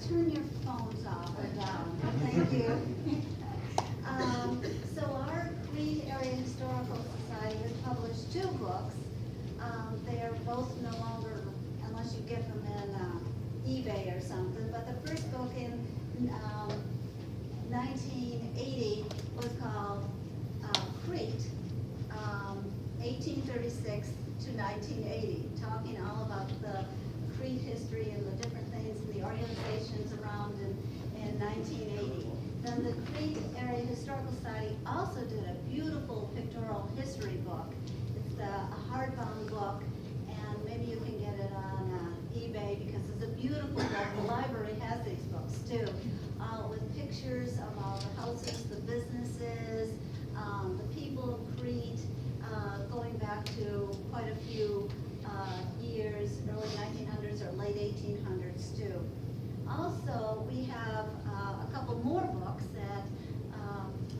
turn your phones off or down. Thank you. So our Crete Area Historical Society has published two books. They are both no longer, unless you get them in eBay or something, but the first book in 1980 was called Crete, 1836 to 1980, talking all about the Crete history and the different things and the organizations around in 1980. Then the Crete Area Historical Society also did a beautiful pictorial history book. It's a hardbound book, and maybe you can get it on eBay because it's a beautiful book. The library has these books too, with pictures of all the houses, the businesses, the people of Crete, going back to quite a few years, early 1900s or late 1800s too. Also, we have a couple more books that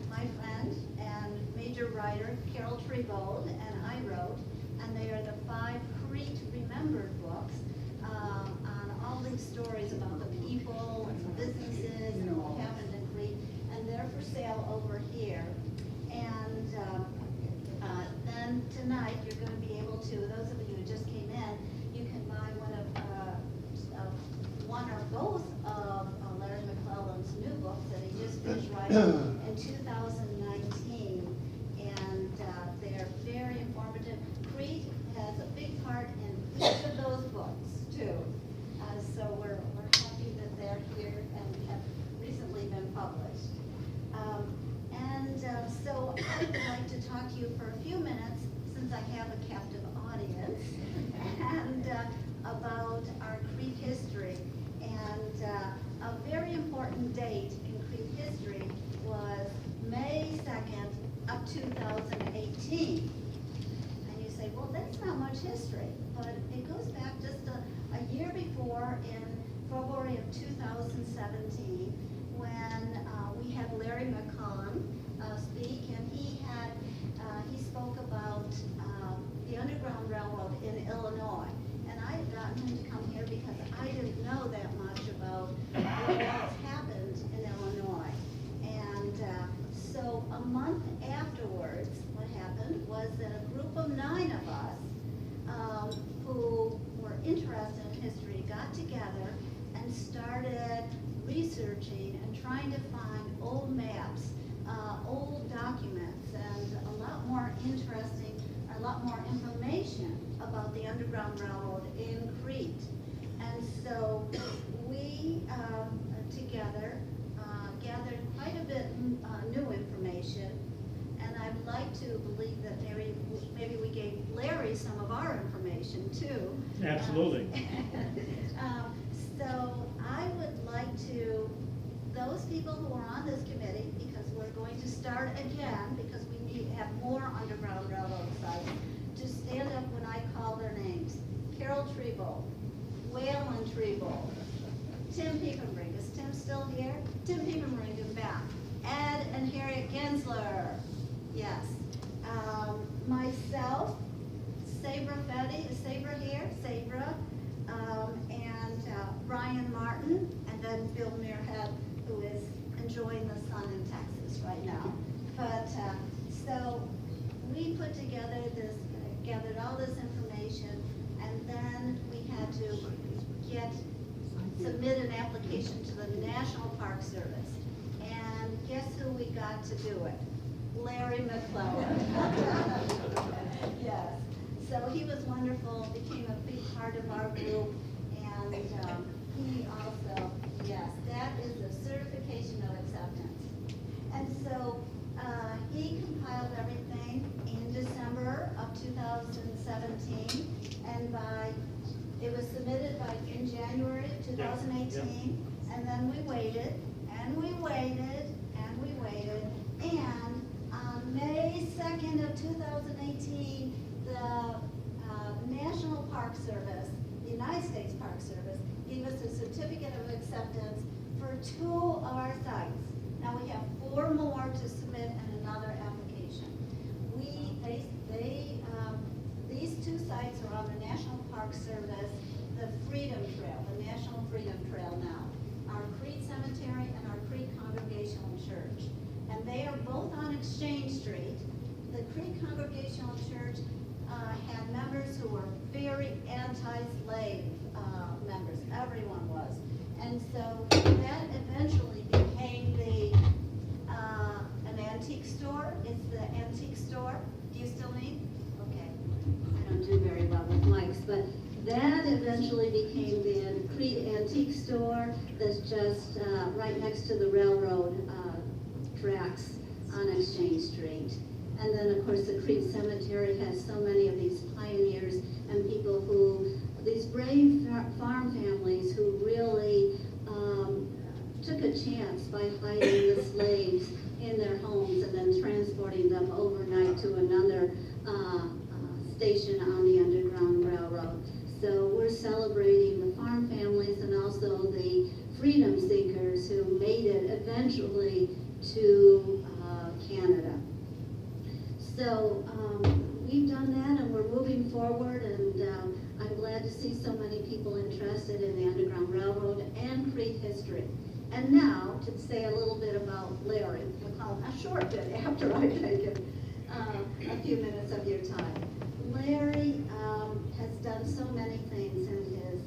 my friend and major writer Carol Trebold and I wrote, and they are the 5 Crete Remembered books on all these stories about the people and the businesses and what happened in Crete, and they're for sale over here. And then tonight you're going to be able to, those of you who just came in, you can buy one or both of Larry McClellan's new books that he just finished writing in 2019, and they're very informative. Crete has a big part in each of those books too, so we're happy that they're here and have recently been published. So I would like to talk to you for a few minutes, since I have a captive audience, and about our Crete history. And a very important date in Crete history was May 2nd of 2018. And you say, well, that's not much history, but it goes back just a year before, in February of 2017, when we had Larry McClellan speak, and he spoke about the Underground Railroad in Illinois. And I had gotten him to come here because I didn't know that much about what else happened in Illinois. And so a month afterwards, what happened was that a group of 9 of us who were interested in history got together and started researching and trying to find old maps, old documents, and a lot more information about the Underground Railroad in Crete. And so we together gathered quite a bit new information, and I'd like to believe that maybe we gave Larry some of our information too. Absolutely. So I would like to, those people who are on this committee, because we're going to start again, because we need to have more Underground Railroad sites, to stand up when I call their names. Carol Trebold, Waylon Trebold, Tim Piepenbrink. Is Tim still here? Tim Piepenbrink is back. Ed and Harriet Gensler. Yes. Myself, Sabra Fetty. Is Sabra here? Sabra. And Brian Martin, and then Bill Muirhead, who is enjoying the sun in Texas right now. But so we put together this, gathered all this information, and then we had to submit an application to the National Park Service. And guess who we got to do it? Larry McClellan. Yes. So he was wonderful, became a big part of our group, and he also, yes, that is a certification of acceptance. And so he compiled everything in December of 2017, and it was submitted in January of 2018, and then we waited, and we waited, and we waited, and on May 2nd of 2018, the National Park Service, the United States Park Service, gave us a certificate of acceptance for 2 of our sites. Now we have 4 more to submit and another application. These 2 sites are on the National Park Service, the Freedom Trail, the National Freedom Trail now, are Congregational Church had members who were very anti-slave members. Everyone was. And so that eventually became an antique store. It's the antique store. Do you still need? Okay. I don't do very well with mics, but that eventually became the Crete Antique Store that's just right next to the railroad tracks on Exchange Street. And then, of course, the Crete Cemetery has so many of these pioneers and people who, these brave farm families who really took a chance by hiding the slaves in their homes and then transporting them overnight to another station on the Underground Railroad. So we're celebrating the farm families and also the freedom seekers who made it eventually to Canada. So we've done that and we're moving forward, and I'm glad to see so many people interested in the Underground Railroad and Crete history. And now to say a little bit about Larry McClellan, a short bit after I've taken a few minutes of your time. Larry has done so many things in his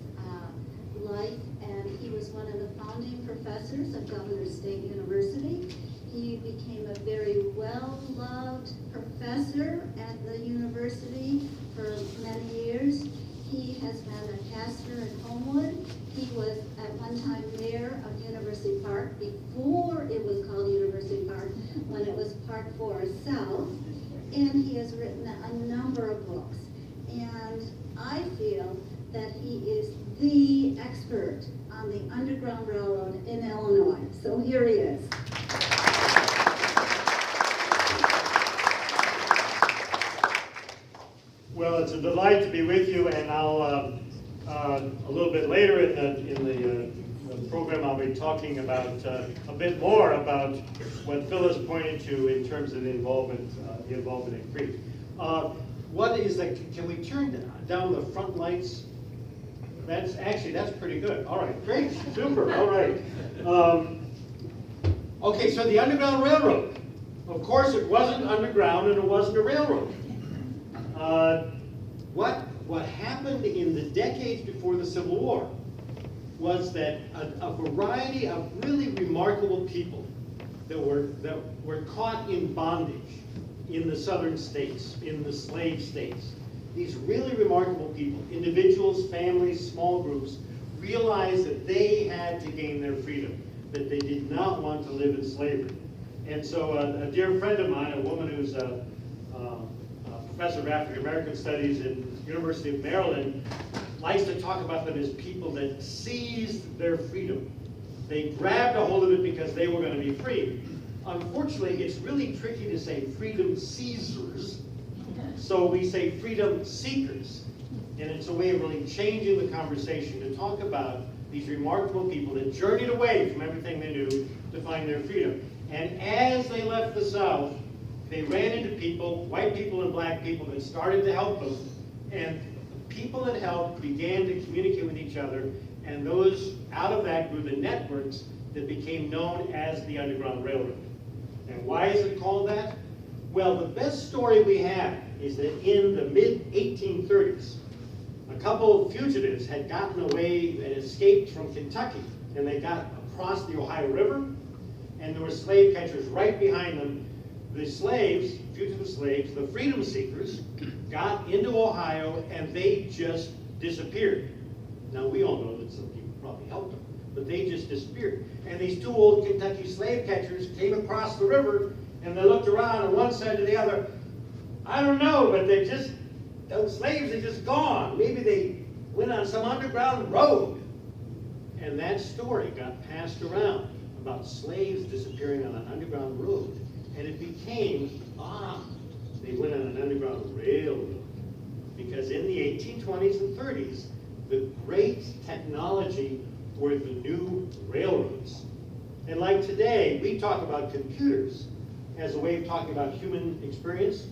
life, and he was one of the founding professors of Governors State University. He became a very well-loved professor at the university for many years. He has been a pastor in Homewood. He was at one time mayor of University Park before it was called University Park, when it was Park Forest South. And he has written a number of books. And I feel that he is the expert on the Underground Railroad in Illinois. So here he is. Well, it's a delight to be with you, and I'll a little bit later in the program I'll be talking about a bit more about what Phyllis pointed to in terms of the involvement in Crete. What is the? Can we turn down the front lights? That's pretty good. All right, great, super. All right. Okay, so the Underground Railroad. Of course, it wasn't underground and it wasn't a railroad. What happened in the decades before the Civil War was that a variety of really remarkable people that were caught in bondage in the southern states, in the slave states. These really remarkable people, individuals, families, small groups, realized that they had to gain their freedom, that they did not want to live in slavery. And so a dear friend of mine, a woman who's a professor of African American Studies at the University of Maryland, likes to talk about them as people that seized their freedom. They grabbed a hold of it because they were going to be free. Unfortunately, it's really tricky to say freedom seizers, so we say freedom seekers. And it's a way of really changing the conversation to talk about these remarkable people that journeyed away from everything they knew to find their freedom. And as they left the South, they ran into people, white people and black people, that started to help them. And the people that helped began to communicate with each other, and those out of that grew the networks that became known as the Underground Railroad. And why is it called that? Well, the best story we have is that in the mid-1830s, a couple of fugitives had gotten away and escaped from Kentucky, and they got across the Ohio River, and there were slave catchers right behind them. The slaves, fugitive slaves, the freedom seekers, got into Ohio, and they just disappeared. Now, we all know that some people probably helped them, but they just disappeared. And these two old Kentucky slave catchers came across the river, and they looked around on one side to the other. I don't know, but those slaves are just gone. Maybe they went on some underground road. And that story got passed around about slaves disappearing on an underground road. And it became, they went on an underground railroad. Because in the 1820s and 30s, the great technology were the new railroads. And like today, we talk about computers as a way of talking about human experience.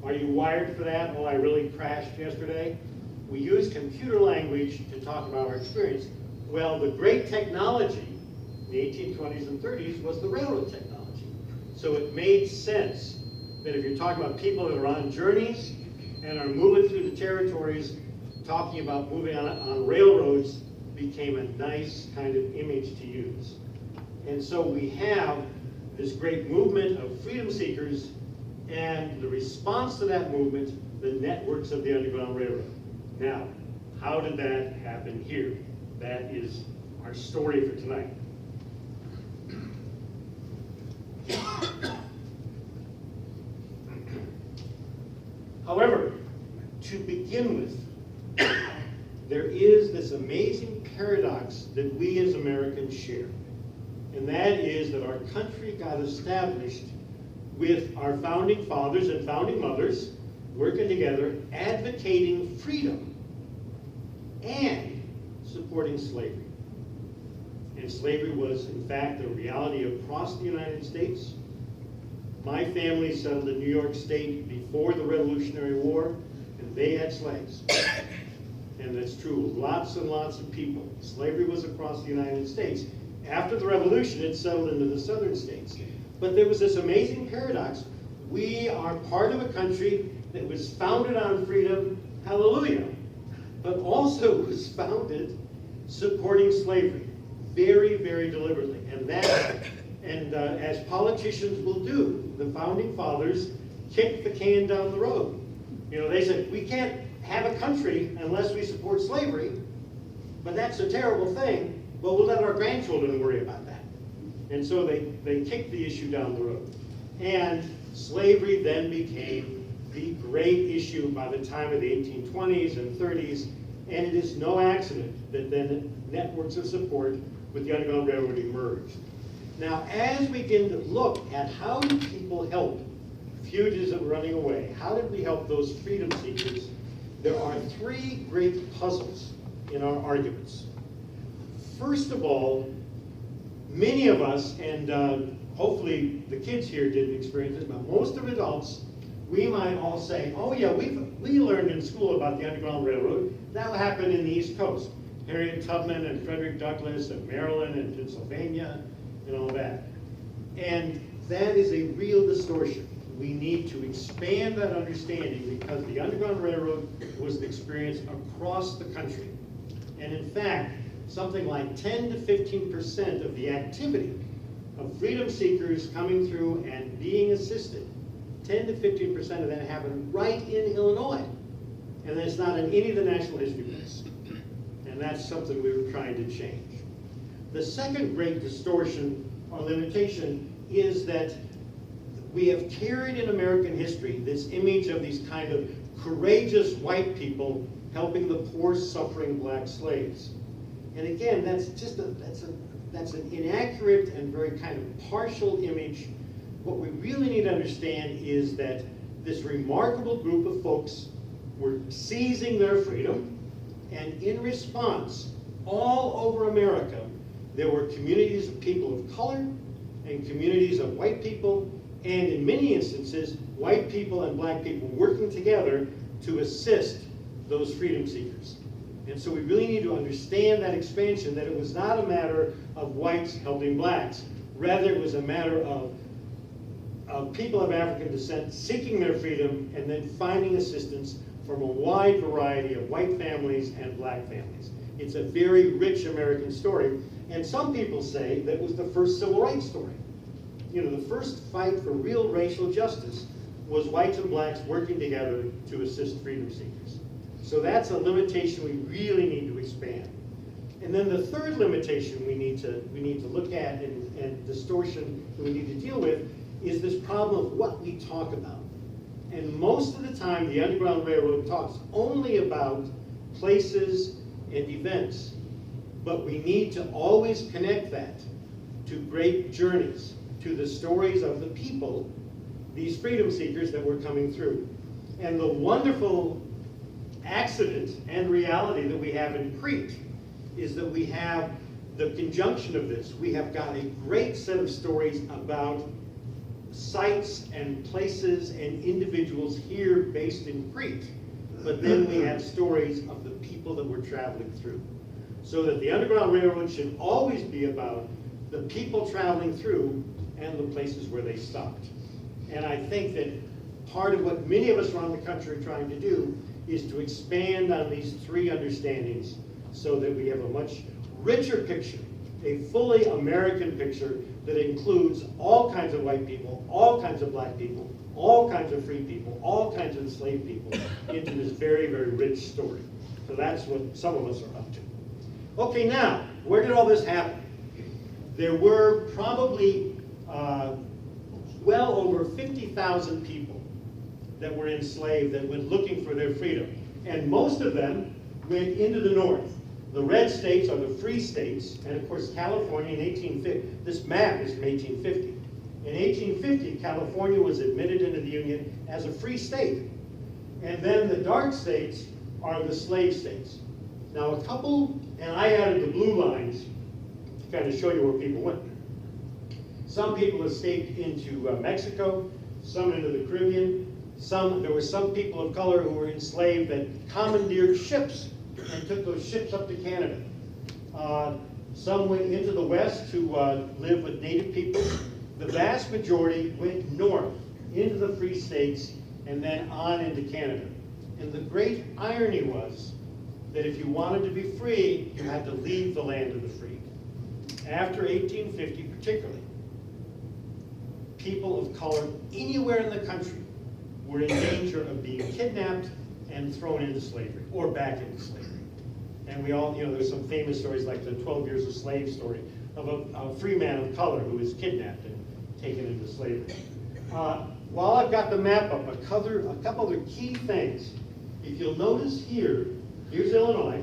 Are you wired for that? Oh, I really crashed yesterday. We use computer language to talk about our experience. Well, the great technology in the 1820s and 30s was the railroad technology. So it made sense that if you're talking about people that are on journeys and are moving through the territories, talking about moving on railroads became a nice kind of image to use. And so we have this great movement of freedom seekers, and the response to that movement, the networks of the Underground Railroad. Now, how did that happen here? That is our story for tonight. However, to begin with, there is this amazing paradox that we as Americans share. And that is that our country got established with our founding fathers and founding mothers working together, advocating freedom and supporting slavery. And slavery was, in fact, a reality across the United States. My family settled in New York State before the Revolutionary War, and they had slaves. And that's true of lots and lots of people. Slavery was across the United States. After the Revolution, it settled into the southern states. But there was this amazing paradox. We are part of a country that was founded on freedom, hallelujah, but also was founded supporting slavery very, very deliberately. And as politicians will do, the founding fathers kicked the can down the road. You know, they said, we can't have a country unless we support slavery, but that's a terrible thing, but we'll let our grandchildren worry about that. And so they kicked the issue down the road. And slavery then became the great issue by the time of the 1820s and 30s, and it is no accident that then networks of support with the Underground Railroad emerged. Now, as we begin to look at how do people help fugitives that were running away, how did we help those freedom seekers, there are three great puzzles in our arguments. First of all, many of us, and hopefully the kids here didn't experience this, but most of adults, we might all say, oh yeah, we learned in school about the Underground Railroad. That happened in the East Coast. Harriet Tubman and Frederick Douglass and Maryland and Pennsylvania and all that. And that is a real distortion. We need to expand that understanding because the Underground Railroad was an experience across the country. And in fact, something like 10 to 15% of the activity of freedom seekers coming through and being assisted, 10 to 15% of that happened right in Illinois. And it's not in any of the national history books. And that's something we were trying to change. The second great distortion or limitation is that we have carried in American history this image of these kind of courageous white people helping the poor, suffering black slaves. And again, that's an inaccurate and very kind of partial image. What we really need to understand is that this remarkable group of folks were seizing their freedom, and in response, all over America, there were communities of people of color and communities of white people, and in many instances, white people and black people working together to assist those freedom seekers. And so we really need to understand that expansion, that it was not a matter of whites helping blacks. Rather, it was a matter of people of African descent seeking their freedom and then finding assistance from a wide variety of white families and black families. It's a very rich American story. And some people say that it was the first civil rights story. You know, the first fight for real racial justice was whites and blacks working together to assist freedom seekers. So that's a limitation we really need to expand. And then the third limitation we need to look at and distortion that we need to deal with is this problem of what we talk about. And most of the time, the Underground Railroad talks only about places and events, but we need to always connect that to great journeys, to the stories of the people, these freedom seekers that were coming through. And the wonderful accident and reality that we have in Crete is that we have the conjunction of this. We have got a great set of stories about sites and places and individuals here based in Crete, but then we have stories of the people that we're traveling through. So that the Underground Railroad should always be about the people traveling through and the places where they stopped. And I think that part of what many of us around the country are trying to do is to expand on these three understandings so that we have a much richer picture, a fully American picture that includes all kinds of white people, all kinds of black people, all kinds of free people, all kinds of enslaved people into this very, very rich story. So that's what some of us are up to. Okay, now, where did all this happen? There were probably well over 50,000 people that were enslaved that went looking for their freedom. And most of them went into the north. The red states are the free states, and of course California in 1850, this map is from 1850. In 1850, California was admitted into the Union as a free state. And then the dark states are the slave states. Now a couple, and I added the blue lines to kind of show you where people went. Some people escaped into Mexico, some into the Caribbean. There were some people of color who were enslaved that commandeered ships and took those ships up to Canada. Some went into the West to live with native people. The vast majority went north into the free states and then on into Canada. And the great irony was that if you wanted to be free, you had to leave the land of the free. After 1850 particularly, people of color anywhere in the country were in danger of being kidnapped and thrown into slavery, or back into slavery. And we all, there's some famous stories like the 12 Years a Slave story of a free man of color who was kidnapped and taken into slavery. While I've got the map up, a couple other key things. If you'll notice here, here's Illinois.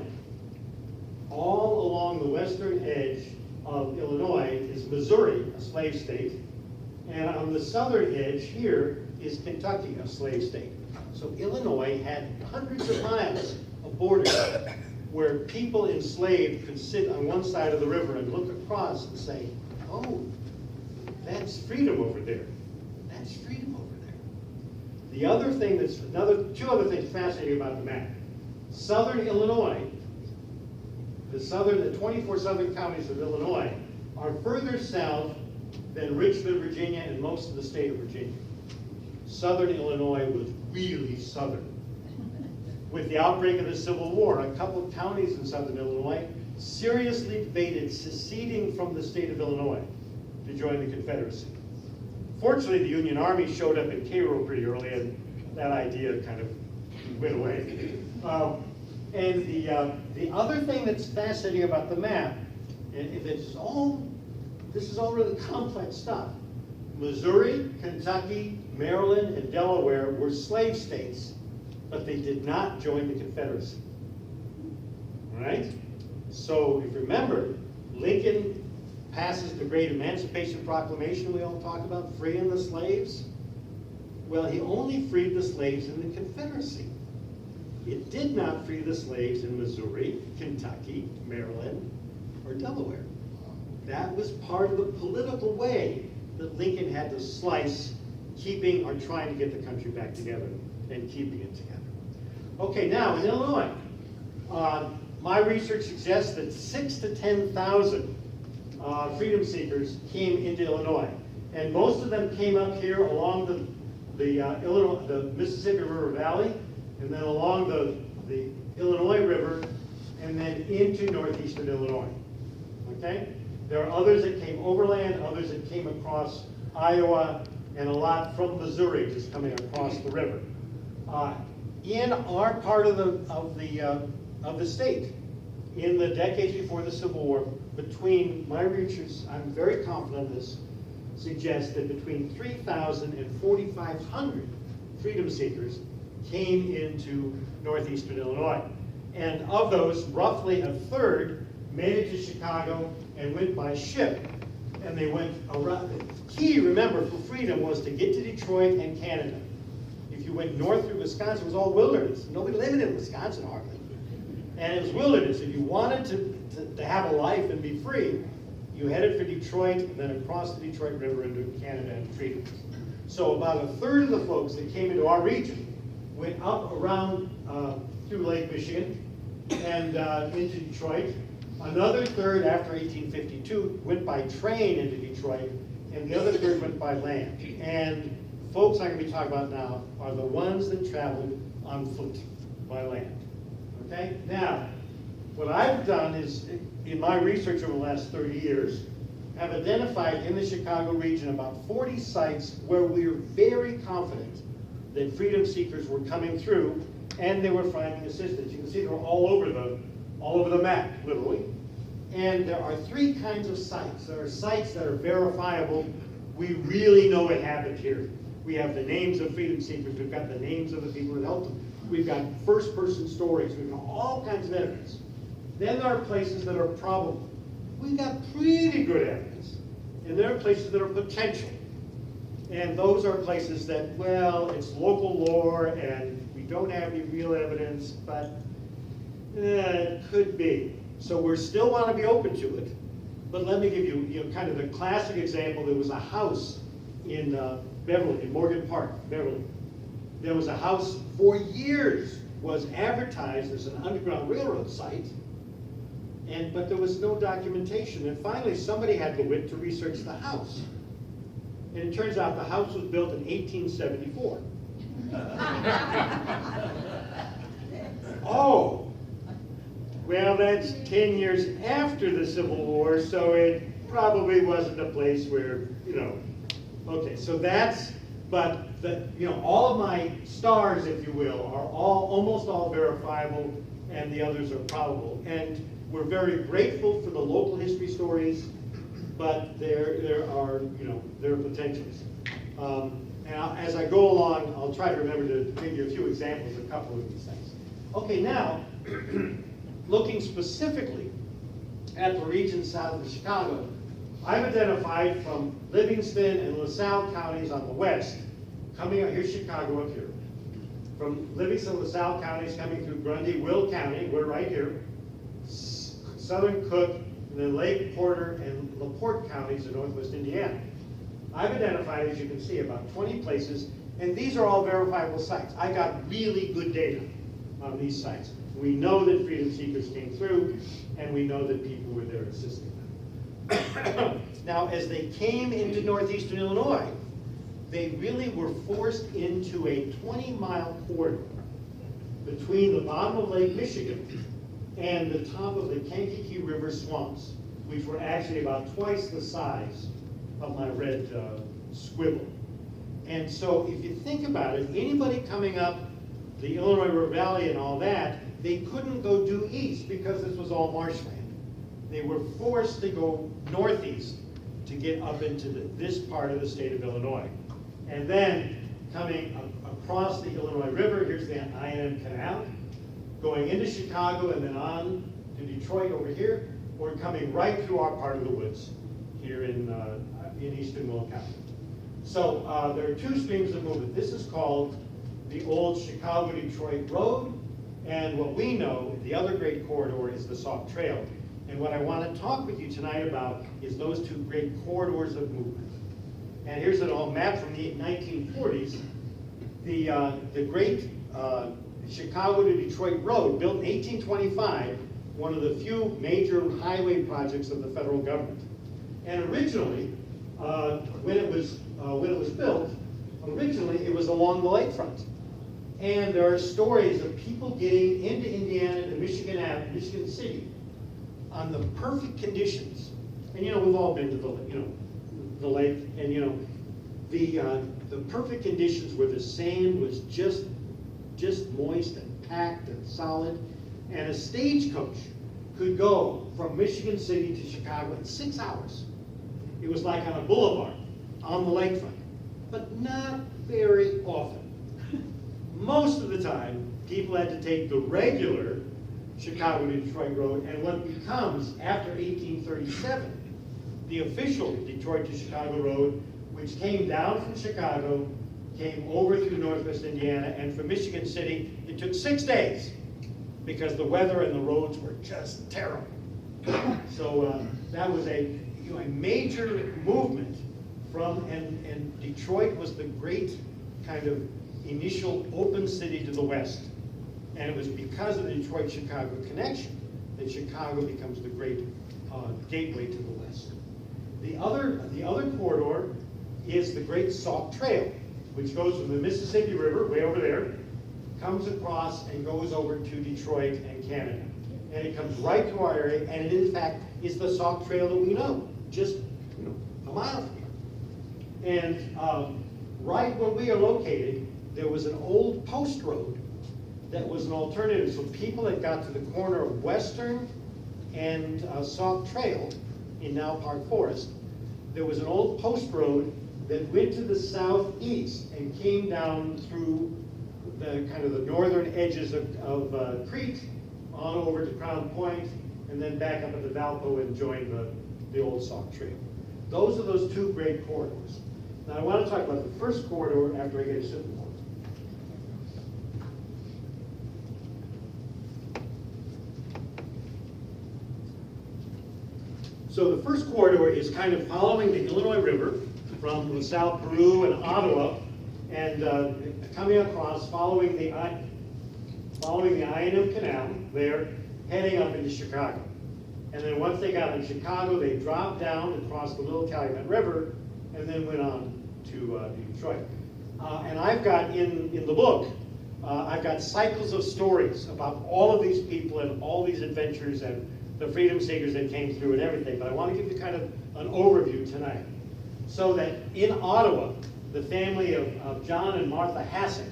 All along the western edge of Illinois is Missouri, a slave state. And on the southern edge here is Kentucky, a slave state. So Illinois had hundreds of miles of border where people enslaved could sit on one side of the river and look across and say, oh, that's freedom over there. That's freedom over there. The other thing two other things fascinating about the map. Southern Illinois, the 24 southern counties of Illinois are further south than Richmond, Virginia, and most of the state of Virginia. Southern Illinois was really southern. With the outbreak of the Civil War, a couple of counties in southern Illinois seriously debated seceding from the state of Illinois to join the Confederacy. Fortunately, the Union Army showed up in Cairo pretty early, and that idea kind of went away. And the other thing that's fascinating about the map, and this is all really complex stuff. Missouri, Kentucky, Maryland, and Delaware were slave states, but they did not join the Confederacy. All right? So if you remember, Lincoln passes the great Emancipation Proclamation we all talk about, freeing the slaves. Well, he only freed the slaves in the Confederacy. It did not free the slaves in Missouri, Kentucky, Maryland, or Delaware. That was part of the political way that Lincoln had to slice, keeping or trying to get the country back together and keeping it together. Okay, now in Illinois, my research suggests that 6,000 to 10,000 freedom seekers came into Illinois, and most of them came up here along the Mississippi River Valley, and then along the Illinois River, and then into northeastern Illinois. Okay? There are others that came overland, others that came across Iowa, and a lot from Missouri just coming across the river. In our part of the state, in the decades before the Civil War, between my research, I'm very confident this suggests that between 3,000 and 4,500 freedom seekers came into northeastern Illinois. And of those, roughly a third made it to Chicago and went by ship. And they went around. The key, remember, for freedom was to get to Detroit and Canada. If you went north through Wisconsin, it was all wilderness. Nobody living in Wisconsin hardly. And it was wilderness. If you wanted to have a life and be free, you headed for Detroit and then across the Detroit River into Canada and freedom. So about a third of the folks that came into our region went up around through Lake Michigan and into Detroit. Another third after 1852 went by train into Detroit, and the other third went by land. And folks I'm going to be talking about now are the ones that traveled on foot, by land. Okay? Now, what I've done is, in my research over the last 30 years, have identified in the Chicago region about 40 sites where we're very confident that freedom seekers were coming through and they were finding assistance. You can see they're all over the map, literally. And there are three kinds of sites. There are sites that are verifiable. We really know it happened here. We have the names of freedom seekers. We've got the names of the people that helped them. We've got first-person stories. We've got all kinds of evidence. Then there are places that are probable. We've got pretty good evidence. And there are places that are potential. And those are places that, well, it's local lore and we don't have any real evidence, but it could be. So we still want to be open to it. But let me give you, kind of the classic example. There was a house in Beverly, in Morgan Park, Beverly. There was a house for years, was advertised as an Underground Railroad site, but there was no documentation. And finally, somebody had the wit to research the house. And it turns out the house was built in 1874. Oh, well, that's 10 years after the Civil War, so it probably wasn't a place where, okay, so that's, but all of my stars, if you will, are almost all verifiable, and the others are probable. And we're very grateful for the local history stories, but there are potentials. And as I go along, I'll try to remember to give you a few examples of a couple of these things. Okay, now, looking specifically at the region south of Chicago, I've identified from Livingston and LaSalle counties on the west, coming out, here's Chicago up here. From Livingston and LaSalle counties coming through Grundy, Will County, we're right here, southern Cook, and then Lake Porter and LaPorte counties in northwest Indiana. I've identified, as you can see, about 20 places, and these are all verifiable sites. I got really good data on these sites. We know that freedom seekers came through, and we know that people were there assisting them. Now, as they came into northeastern Illinois, they really were forced into a 20-mile corridor between the bottom of Lake Michigan and the top of the Kankakee River swamps, which were actually about twice the size of my red squibble. And so if you think about it, anybody coming up the Illinois River Valley and all that, they couldn't go due east because this was all marshland. They were forced to go northeast to get up into this part of the state of Illinois. And then coming across the Illinois River, here's the I&M Canal, going into Chicago and then on to Detroit over here, or coming right through our part of the woods here in eastern Will County. So there are two streams of movement. This is called the old Chicago-Detroit Road, and what we know, the other great corridor is the Sauk Trail. And what I want to talk with you tonight about is those two great corridors of movement. And here's an old map from the 1940s. The great Chicago to Detroit Road, built in 1825, one of the few major highway projects of the federal government. And originally, when it was built, originally it was along the lakefront. And there are stories of people getting into Indiana to Michigan City on the perfect conditions. And we've all been to the lake, and the perfect conditions where the sand was just moist and packed and solid, and a stagecoach could go from Michigan City to Chicago in 6 hours. It was like on a boulevard on the lakefront, but not very often. Most of the time, people had to take the regular Chicago to Detroit Road, and what becomes, after 1837, the official Detroit to Chicago Road, which came down from Chicago, came over through northwest Indiana, and from Michigan City, it took 6 days because the weather and the roads were just terrible. So that was a major movement from, and Detroit was the great kind of initial open city to the west. And it was because of the Detroit-Chicago connection that Chicago becomes the great gateway to the west. The other corridor is the Great Sauk Trail. which goes from the Mississippi River, way over there, comes across and goes over to Detroit and Canada. And it comes right to our area, and it in fact is the Sauk Trail that we know, just a mile from here. And right where we are located, there was an old post road that was an alternative. So people that got to the corner of Western and Sauk Trail in now Park Forest, there was an old post road that went to the southeast and came down through the kind of the northern edges of Crete on over to Crown Point, and then back up at the Valpo and joined the old Sauk Trail. Those are those two great corridors. Now I want to talk about the first corridor after I get a sip of water. So the first corridor is kind of following the Illinois River from LaSalle, Peru, and Ottawa, and coming across, following the I&M Canal there, heading up into Chicago. And then once they got in Chicago, they dropped down and crossed the Little Calumet River, and then went on to Detroit. And I've got in the book, I've got cycles of stories about all of these people and all these adventures and the freedom seekers that came through and everything. But I want to give you kind of an overview tonight. So that in Ottawa, the family of John and Martha Hasek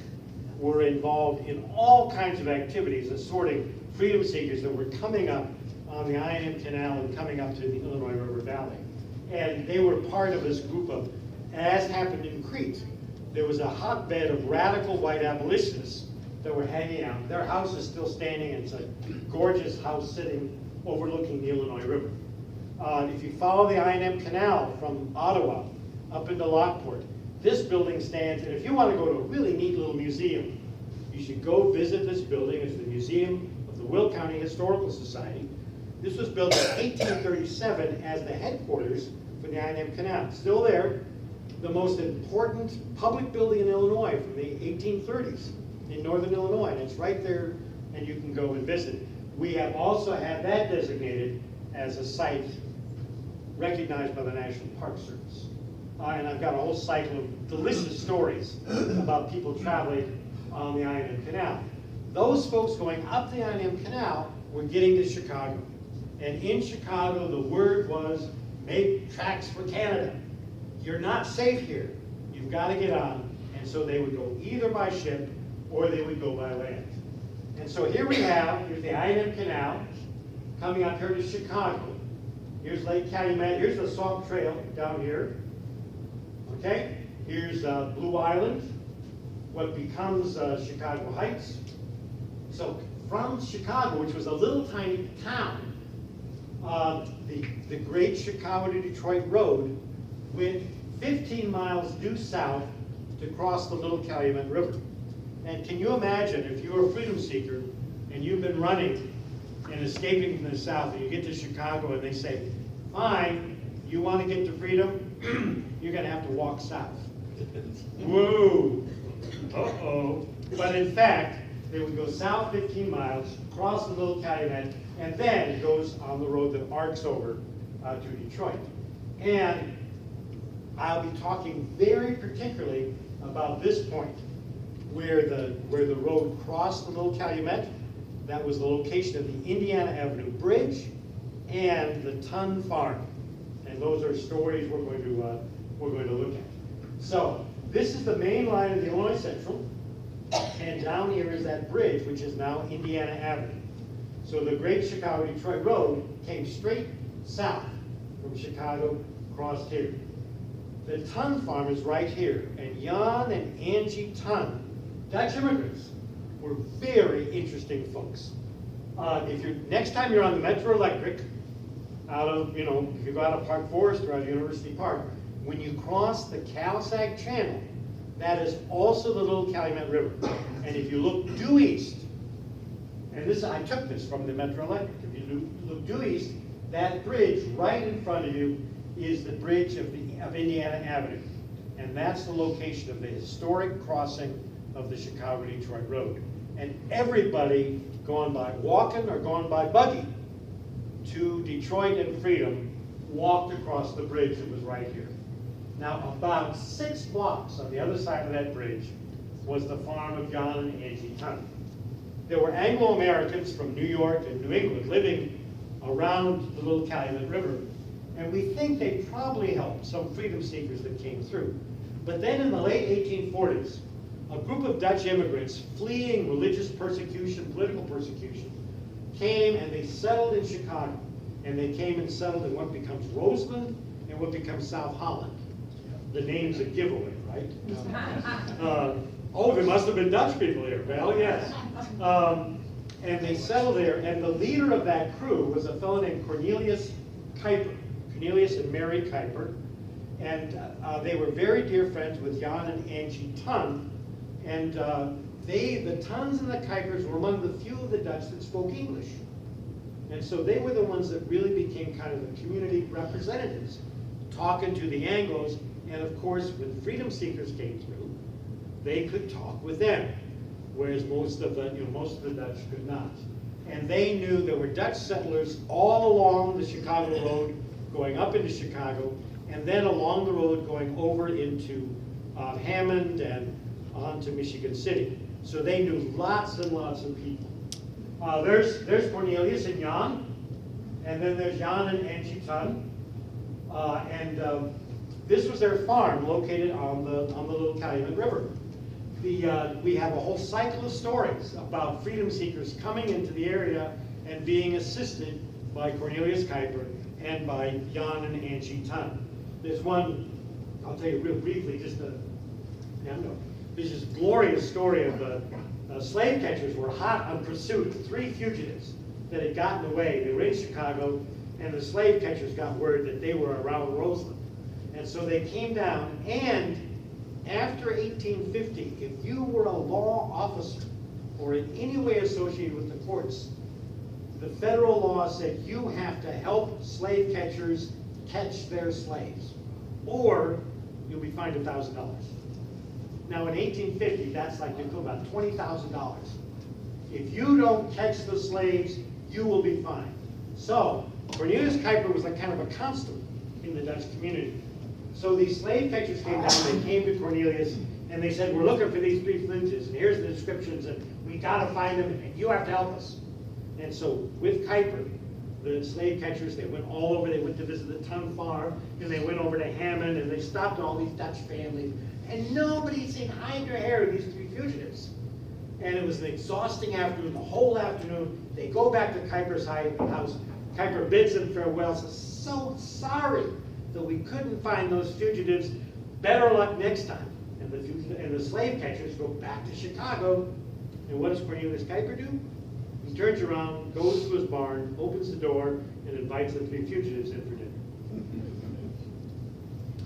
were involved in all kinds of activities, assorting freedom seekers that were coming up on the I&M Canal and coming up to the Illinois River Valley. And they were part of this group of, as happened in Crete, there was a hotbed of radical white abolitionists that were hanging out. Their house is still standing. It's a gorgeous house sitting overlooking the Illinois River. If you follow the I&M Canal from Ottawa up into Lockport, this building stands, and if you want to go to a really neat little museum, you should go visit this building. It's the Museum of the Will County Historical Society. This was built in 1837 as the headquarters for the I&M Canal. Still there, the most important public building in Illinois from the 1830s in northern Illinois, and it's right there, and you can go and visit. We have also had that designated as a site recognized by the National Park Service. And I've got a whole cycle of delicious stories about people traveling on the I&M Canal. Those folks going up the I&M Canal were getting to Chicago. And in Chicago, the word was, make tracks for Canada. You're not safe here. You've got to get on. And so they would go either by ship or they would go by land. And so here we have, here's the I&M Canal coming up here to Chicago. Here's Lake Calumet. Here's the Sauk Trail down here. Okay? Here's Blue Island, what becomes Chicago Heights. So from Chicago, which was a little tiny town, the great Chicago to Detroit Road went 15 miles due south to cross the Little Calumet River. And can you imagine if you're a freedom seeker and you've been running and escaping from the south and you get to Chicago and they say, fine, you want to get to freedom? You're going to have to walk south. Whoa, uh-oh. But in fact, they would go south 15 miles, cross the Little Calumet, and then it goes on the road that arcs over to Detroit. And I'll be talking very particularly about this point, where the road crossed the Little Calumet. That was the location of the Indiana Avenue Bridge and the Ton Farm. And those are stories we're going to look at. So this is the main line of the Illinois Central, and down here is that bridge, which is now Indiana Avenue. So the great Chicago-Detroit Road came straight south from Chicago, crossed here. The Ton Farm is right here, and Jan and Angie Ton, Dutch immigrants, were very interesting folks. Next time you're on the Metro Electric, if you go out of Park Forest or out of University Park, when you cross the Cal-Sag Channel, that is also the Little Calumet River. And if you look due east, and I took this from the Metro Electric, if you look due east, that bridge right in front of you is the bridge of Indiana Avenue. And that's the location of the historic crossing of the Chicago-Detroit Road. And everybody going by walking or going by buggy to Detroit and freedom walked across the bridge that was right here. Now, about 6 blocks on the other side of that bridge was the farm of John and Angie Tunn. There were Anglo-Americans from New York and New England living around the Little Calumet River, and we think they probably helped some freedom seekers that came through. But then in the late 1840s, a group of Dutch immigrants fleeing religious persecution, political persecution, came and they settled in Chicago. And they came and settled in what becomes Roseland and what becomes South Holland. The name's a giveaway, right? Oh, there must have been Dutch people here. Well, yes. And they settled there, and the leader of that crew was a fellow named Cornelius Kuiper. Cornelius and Mary Kuiper. And they were very dear friends with Jan and Angie Tunn. And the Tunns and the Kuipers were among the few of the Dutch that spoke English. And so they were the ones that really became kind of the community representatives, talking to the Anglos. And of course, when freedom seekers came through, they could talk with them, whereas most of the Dutch could not. And they knew there were Dutch settlers all along the Chicago road, going up into Chicago, and then along the road going over into Hammond and on to Michigan City. So they knew lots and lots of people. There's Cornelius and Jan, and then there's Jan and Angie Tunn. This was their farm located on the Little Calumet River. We have a whole cycle of stories about freedom seekers coming into the area and being assisted by Cornelius Kuiper and by Jan and Angie Tunn. There's one, I'll tell you real briefly, there's this glorious story of slave catchers were hot on pursuit of 3 fugitives that had gotten away. They were in Chicago, and the slave catchers got word that they were around Roseland. And so they came down, and after 1850, if you were a law officer or in any way associated with the courts, the federal law said you have to help slave catchers catch their slaves, or you'll be fined $1,000. Now in 1850, that's like about $20,000. If you don't catch the slaves, you will be fined. So Cornelius Kuiper was like kind of a constable in the Dutch community. So these slave catchers came down, they came to Cornelius, and they said, we're looking for these 3 fugitives, and here's the descriptions, and we gotta find them, and you have to help us. And so with Kuiper, the slave catchers, they went all over, they went to visit the Tunn farm, and they went over to Hammond, and they stopped all these Dutch families, and nobody said hide their hair to these 3 fugitives. And it was an exhausting afternoon, the whole afternoon. They go back to Kuiper's house. Kuiper bids them farewell, says, so sorry that we couldn't find those fugitives. Better luck next time. And the slave catchers go back to Chicago. And what does Cornelius Kuiper do? He turns around, goes to his barn, opens the door, and invites the 3 fugitives in for dinner.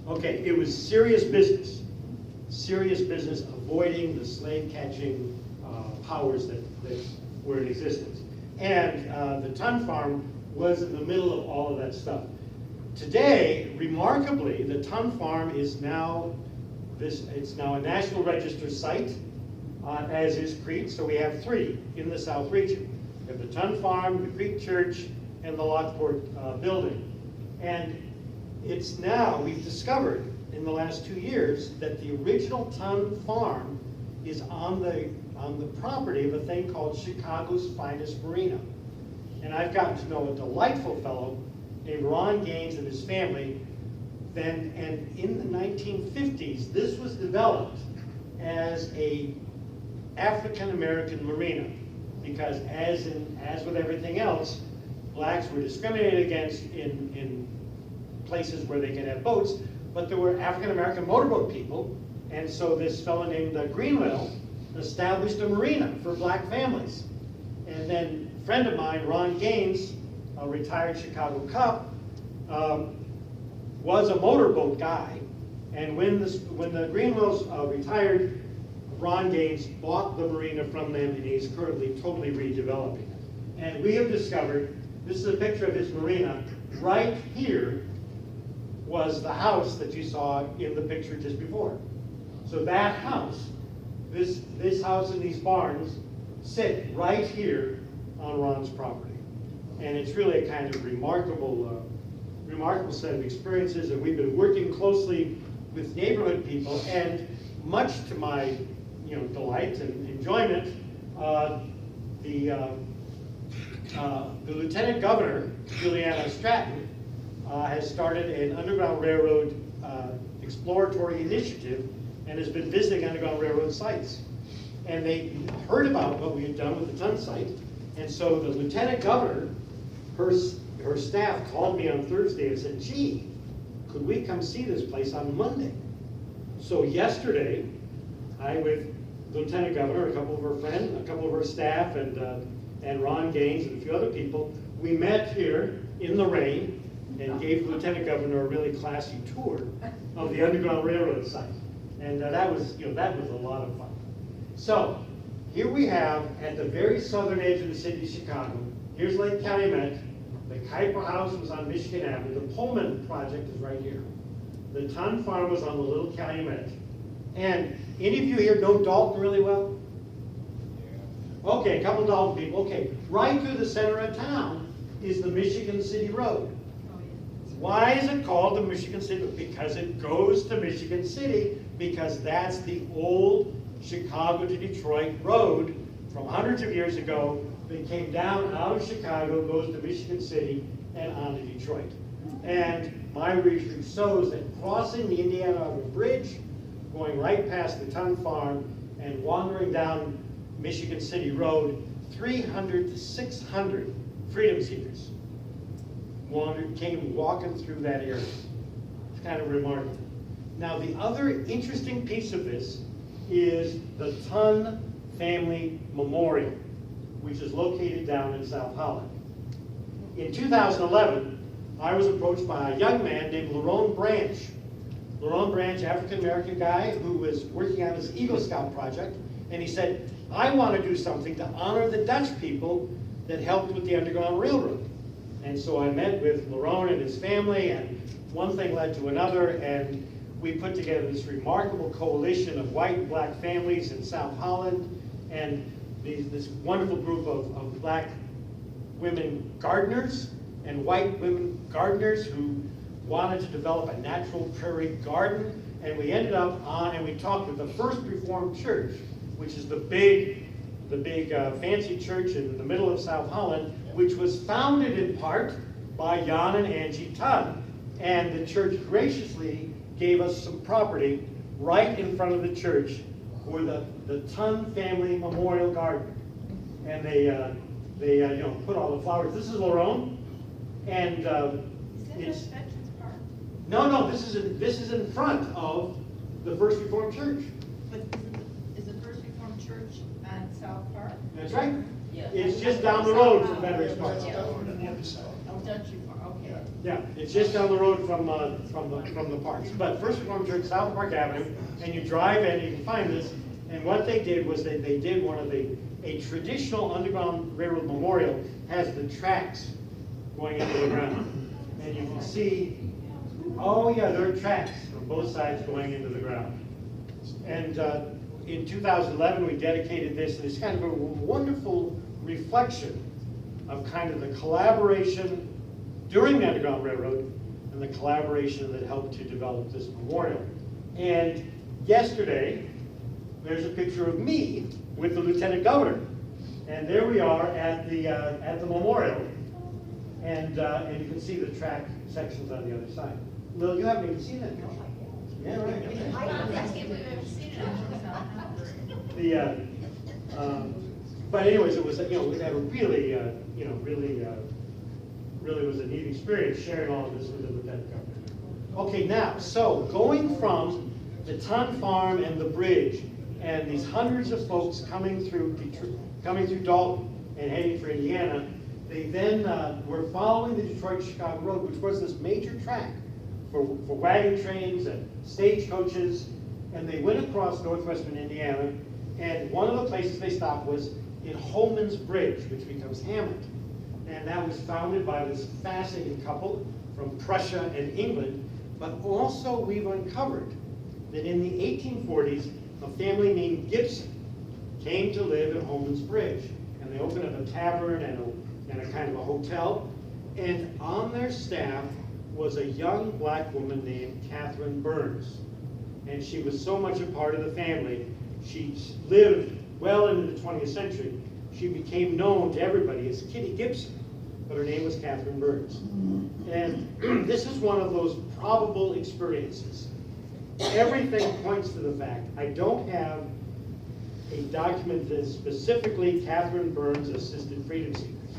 Okay, it was serious business. Serious business avoiding the slave catching powers that were in existence. And the Tunn farm was in the middle of all of that stuff. Today, remarkably, the Tunn farm is now it's now a National Register site, as is Crete. So we have 3 in the South region. We have the Tunn farm, the Crete church, and the Lockport building. And it's now, we've discovered in the last 2 years that the original Tunn farm is on the property of a thing called Chicago's finest marina. And I've gotten to know a delightful fellow named Ron Gaines and his family. And in the 1950s, this was developed as a African-American marina, because as with everything else, blacks were discriminated against in places where they could have boats, but there were African-American motorboat people, and so this fellow named Greenwell established a marina for black families. And then a friend of mine, Ron Gaines, a retired Chicago cop, was a motorboat guy, and when the Greenwells retired, Ron Gaines bought the marina from them, and he's currently totally redeveloping it. And we have discovered, this is a picture of his marina. Right here was the house that you saw in the picture just before. So that house, this house and these barns sit right here on Ron's property. And it's really a kind of remarkable set of experiences, and we've been working closely with neighborhood people, and much to my delight and enjoyment, the Lieutenant Governor, Juliana Stratton, has started an Underground Railroad exploratory initiative and has been visiting Underground Railroad sites. And they heard about what we had done with the Ton site, and so the Lieutenant Governor, her staff called me on Thursday and said, gee, could we come see this place on Monday? So yesterday, I, with Lieutenant Governor, a couple of her friends, a couple of her staff, and Ron Gaines and a few other people, we met here in the rain and gave Lieutenant Governor a really classy tour of the Underground Railroad site. And that was a lot of fun. So here we have, at the very southern edge of the city of Chicago, here's Lake Calumet. The Kuiper House was on Michigan Avenue. The Pullman project is right here. The Ton Farm was on the Little Calumet. And any of you here know Dalton really well? Okay, a couple of Dalton people. Okay, right through the center of town is the Michigan City Road. Why is it called the Michigan City Road? Because it goes to Michigan City, because that's the old Chicago to Detroit road from hundreds of years ago that came down out of Chicago, goes to Michigan City, and on to Detroit. And my research shows that crossing the Indiana Harbor Bridge, going right past the Ton Farm, and wandering down Michigan City Road, 300 to 600 freedom seekers came walking through that area. It's kind of remarkable. Now, the other interesting piece of this is the Ton Family Memorial, which is located down in South Holland. In 2011, I was approached by a young man named Lerone Branch. Lerone Branch, African-American guy who was working on his Eagle Scout project, and he said, I want to do something to honor the Dutch people that helped with the Underground Railroad. And so I met with Lerone and his family, and one thing led to another, and we put together this remarkable coalition of white and black families in South Holland, and this wonderful group of black women gardeners and white women gardeners who wanted to develop a natural prairie garden. And we ended up on, and we talked with the First Reformed Church, which is the big fancy church in the middle of South Holland, which was founded in part by Jan and Angie Ton. And the church graciously gave us some property right in front of the church for the Ton Family Memorial Garden. And they put all the flowers. This is Lerone, and it's Veterans Park. no. This is in front of the First Reformed Church. But is the First Reformed Church on South Park? That's right. Yeah. It's just down the road from Veterans Park. Oh, Dutchy Park, okay. Yeah, it's just down the road from the parks. But First Reformed Church, South Park Avenue, and you drive in, you can find this. And what they did was they did a traditional Underground Railroad memorial has the tracks going into the ground. And you can see, oh yeah, there are tracks from both sides going into the ground. And in 2011, we dedicated this, and it's kind of a wonderful reflection of kind of the collaboration during the Underground Railroad and the collaboration that helped to develop this memorial. And yesterday, there's a picture of me with the Lieutenant Governor. And there we are at the memorial. And you can see the track sections on the other side. Lil, you haven't even seen that picture. Yeah, right. But anyways, it was we had a really really was a neat experience sharing all of this with the Lieutenant Governor. Okay, now so going from the Ton Farm and the bridge, and these hundreds of folks coming through Dalton and heading for Indiana, they then were following the Detroit-Chicago Road, which was this major track for wagon trains and stagecoaches, and they went across northwestern Indiana, and one of the places they stopped was in Holman's Bridge, which becomes Hammond. And that was founded by this fascinating couple from Prussia and England, but also we've uncovered that in the 1840s, a family named Gibson came to live at Holman's Bridge, and they opened up a tavern and a kind of a hotel, and on their staff was a young black woman named Catherine Burns. and she was so much a part of the family. She lived well into the 20th century. She became known to everybody as Kitty Gibson, but her name was Catherine Burns. And this is one of those probable experiences. Everything points to the fact, I don't have a document that specifically Catherine Burns assisted freedom seekers,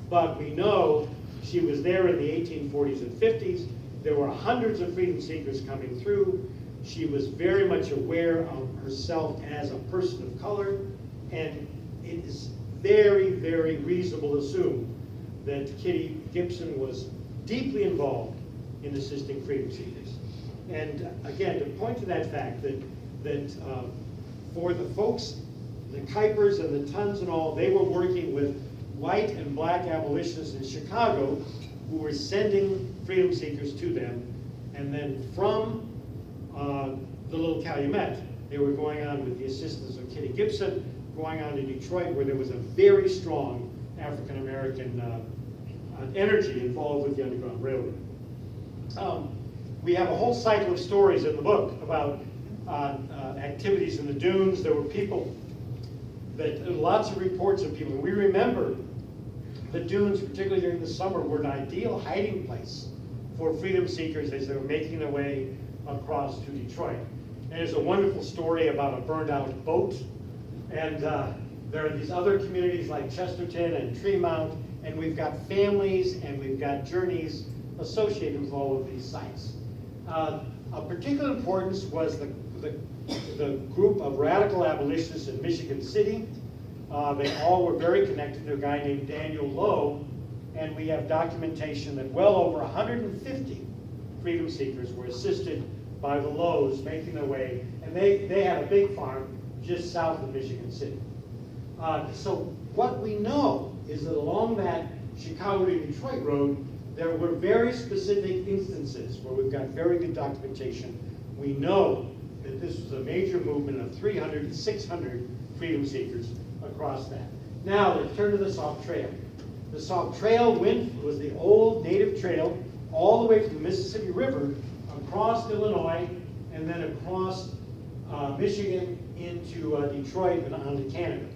but we know she was there in the 1840s and 50s. There were hundreds of freedom seekers coming through. She was very much aware of herself as a person of color, and it is very, very reasonable to assume that Kitty Gibson was deeply involved in assisting freedom seekers. And again, to point to that fact that for the folks, the Kuipers and the Tuns and all, they were working with white and black abolitionists in Chicago who were sending freedom seekers to them. And then from the little Calumet, they were going on with the assistance of Kitty Gibson, going on to Detroit, where there was a very strong African-American energy involved with the Underground Railroad. We have a whole cycle of stories in the book about activities in the dunes. There were people, lots of reports of people. We remember the dunes, particularly during the summer, were an ideal hiding place for freedom seekers as they were making their way across to Detroit. And there's a wonderful story about a burned out boat. And there are these other communities like Chesterton and Tremont, and we've got families and we've got journeys associated with all of these sites. Of particular importance was the group of radical abolitionists in Michigan City. They all were very connected to a guy named Daniel Lowe, and we have documentation that well over 150 freedom seekers were assisted by the Lowes making their way, and they had a big farm just south of Michigan City. So what we know is that along that Chicago to Detroit road, there were very specific instances where we've got very good documentation. We know that this was a major movement of 300 to 600 freedom seekers across that. Now, let's turn to the Sauk Trail. The Sauk Trail was the old native trail all the way from the Mississippi River across Illinois and then across Michigan into Detroit and on to Canada.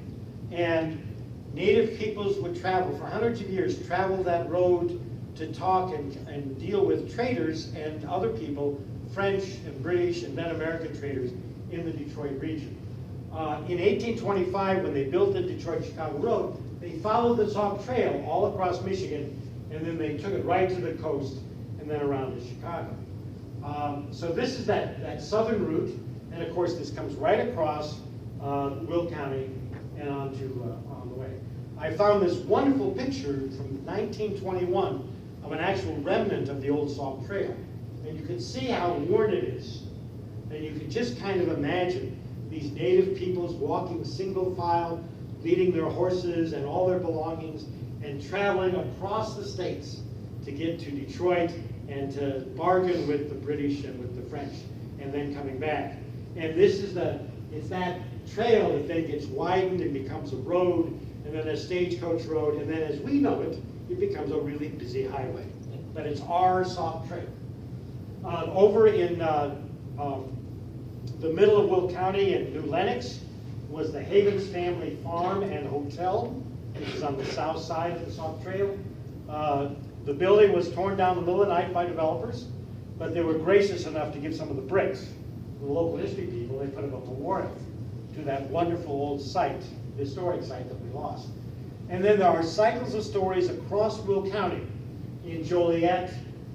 And native peoples would travel for hundreds of years, travel that road to talk and deal with traders and other people, French and British and then American traders in the Detroit region. In 1825, when they built the Detroit-Chicago Road, they followed the Sauk Trail all across Michigan, and then they took it right to the coast and then around to Chicago. So this is that southern route, and of course this comes right across Will County and on the way. I found this wonderful picture from 1921 of an actual remnant of the old Sauk Trail. And you can see how worn it is. And you can just kind of imagine these native peoples walking single file, leading their horses and all their belongings, and traveling across the states to get to Detroit and to bargain with the British and with the French, and then coming back. And this is it's that trail that then gets widened and becomes a road, and then a stagecoach road, and then as we know it, it becomes a really busy highway. But it's our Sauk Trail. Over in the middle of Will County in New Lenox was the Havens Family Farm and Hotel, which is on the south side of the Sauk Trail. The building was torn down in the middle of the night by developers, but they were gracious enough to give some of the bricks. The local history people, they put them up a memorial to that wonderful old site, historic site that we lost. And then there are cycles of stories across Will County. In Joliet,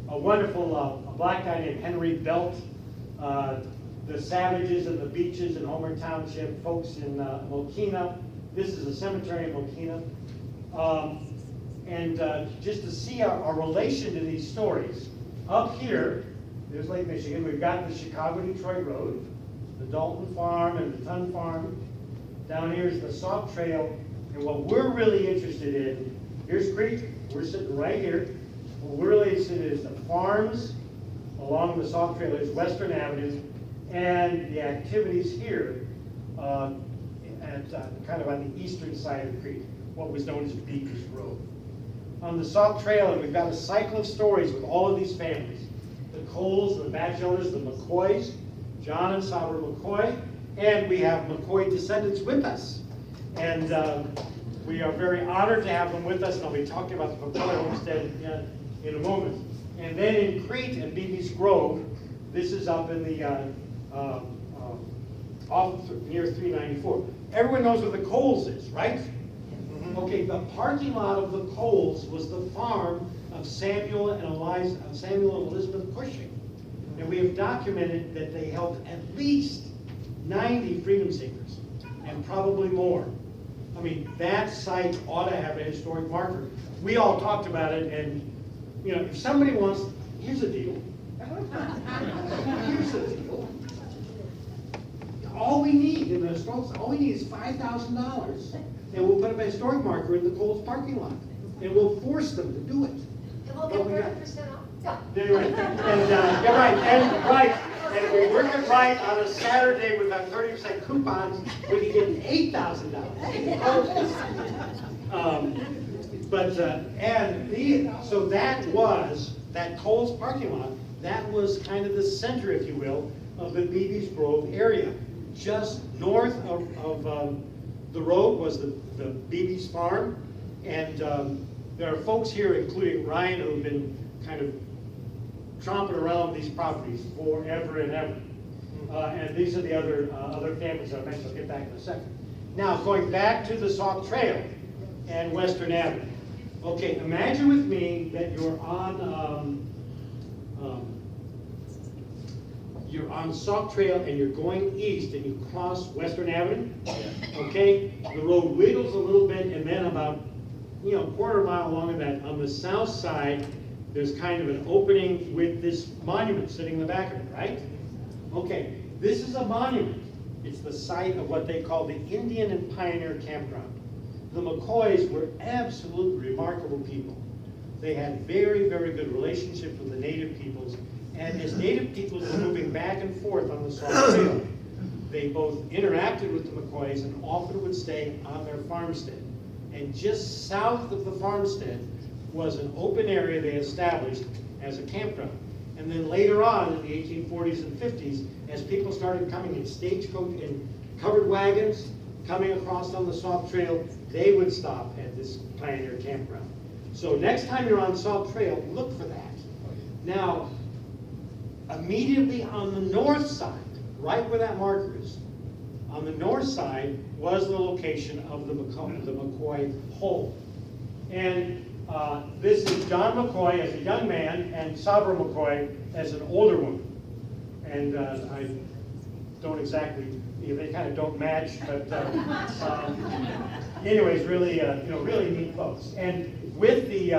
a wonderful a black guy named Henry Belt, the savages and the beaches in Homer Township, folks in Mokina. This is a cemetery in Mokina. And just to see our relation to these stories, up here, there's Lake Michigan. We've got the Chicago-Detroit Road, the Dalton Farm and the Tunn Farm. Down here is the Sauk Trail. And what we're really interested in, here's Crete. We're sitting right here. What we're really interested in is the farms along the Sauk Trail. There's Western Avenue, and the activities here kind of on the eastern side of Crete, what was known as Beaker's Road. On the Sauk Trail, and we've got a cycle of stories with all of these families. The Coles, the Batchelors, the McCoys, John and Sabra McCoy, and we have McCoy descendants with us. And we are very honored to have them with us, and I'll be talking about the McCoy homestead in a moment. And then in Crete and Beebe's Grove, this is up in the off near 394. Everyone knows where the Coles is, right? Okay, the parking lot of the Coles was the farm of Samuel and Elizabeth Cushing. And we have documented that they helped at least 90 freedom seekers, and probably more. I mean, that site ought to have a historic marker. We all talked about it, and you know, if somebody wants, here's a deal. Here's a deal. All we need in the historical, all we need is $5,000, and we'll put up a historic marker in the Coles parking lot, and we'll force them to do it. And we'll get 30% off. Yeah. They're right. And you're right. And right. And if we work it right on a Saturday with our 30% coupons, we can get $8,000. So that Coles parking lot, that was kind of the center, if you will, of the Beebe's Grove area. Just north of the road was the Beebe's farm, and there are folks here, including Ryan, who have been kind of tromping around these properties forever and ever. And these are the other families that I mentioned. I'll get back in a second. Now, going back to the Sauk Trail and Western Avenue. Okay, imagine with me that you're on Sauk Trail and you're going east and you cross Western Avenue. Okay, the road wiggles a little bit, and then about a quarter mile along that, on the south side, there's kind of an opening with this monument sitting in the back of it, right? Okay, this is a monument. It's the site of what they call the Indian and Pioneer Campground. The McCoys were absolutely remarkable people. They had very, very good relationships with the native peoples, and as native peoples were moving back and forth on the Sauk Trail, they both interacted with the McCoys and often would stay on their farmstead. And just south of the farmstead was an open area they established as a campground. And then later on in the 1840s and 50s, as people started coming in stagecoach and covered wagons, coming across on the Sauk Trail, they would stop at this Pioneer Campground. So next time you're on Sauk Trail, look for that. Now, immediately on the north side, right where that marker is, on the north side was the location of the McCoy home. And this is John McCoy as a young man and Sabra McCoy as an older woman. And I don't exactly, they kind of don't match, but anyways, really, really neat folks. And with the,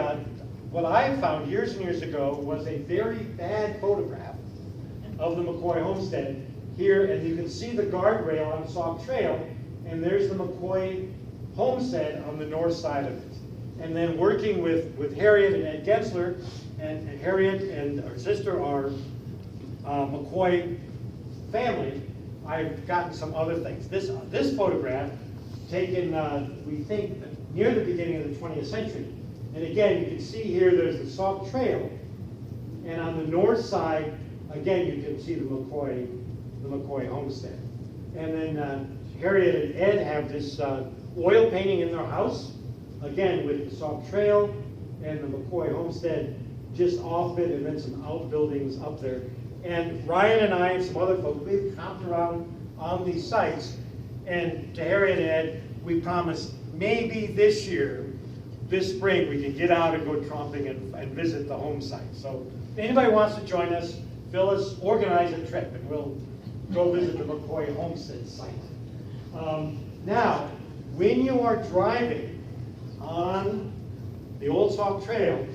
what I found years and years ago was a very bad photograph of the McCoy homestead here, and you can see the guardrail on Sauk Trail, and there's the McCoy homestead on the north side of it. And then working with Harriet and Ed Gensler, and Harriet and her sister are McCoy family, I've gotten some other things. This photograph, taken, we think, near the beginning of the 20th century. And again, you can see here there's the Sauk Trail, and on the north side, again, you can see the McCoy homestead. And then Harriet and Ed have this oil painting in their house, again with the Sauk Trail and the McCoy homestead just off it, and then some outbuildings up there. And Ryan and I and some other folks, we've camped around on these sites, and to Harriet and Ed, we promised maybe this year, this spring, we can get out and go tromping and visit the home site. So if anybody wants to join us, Phyllis, organize a trip, and we'll go visit the McCoy homestead site. Now, when you are driving on the Old Sauk Trail,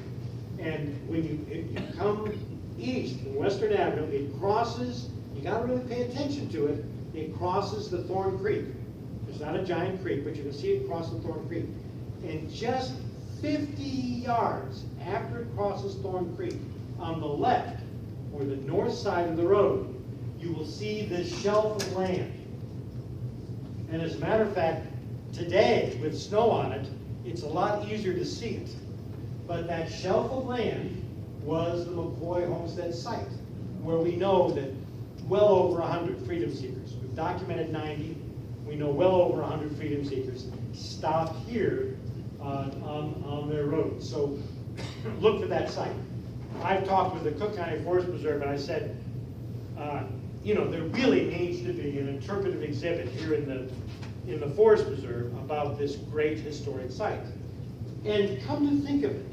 and when you come east in Western Avenue, it crosses, you gotta really pay attention to it, it crosses the Thorn Creek. It's not a giant creek, but you can see it cross the Thorn Creek. And just 50 yards after it crosses Thorn Creek, on the left, or the north side of the road, you will see this shelf of land. And as a matter of fact, today, with snow on it, it's a lot easier to see it. But that shelf of land was the McCoy homestead site, where we know that well over 100 freedom seekers. We've documented 90. We know well over 100 freedom seekers stopped here on their road. So look for that site. I've talked with the Cook County Forest Preserve, and I said, you know, there really needs to be an interpretive exhibit here in the Forest Preserve about this great historic site. And come to think of it,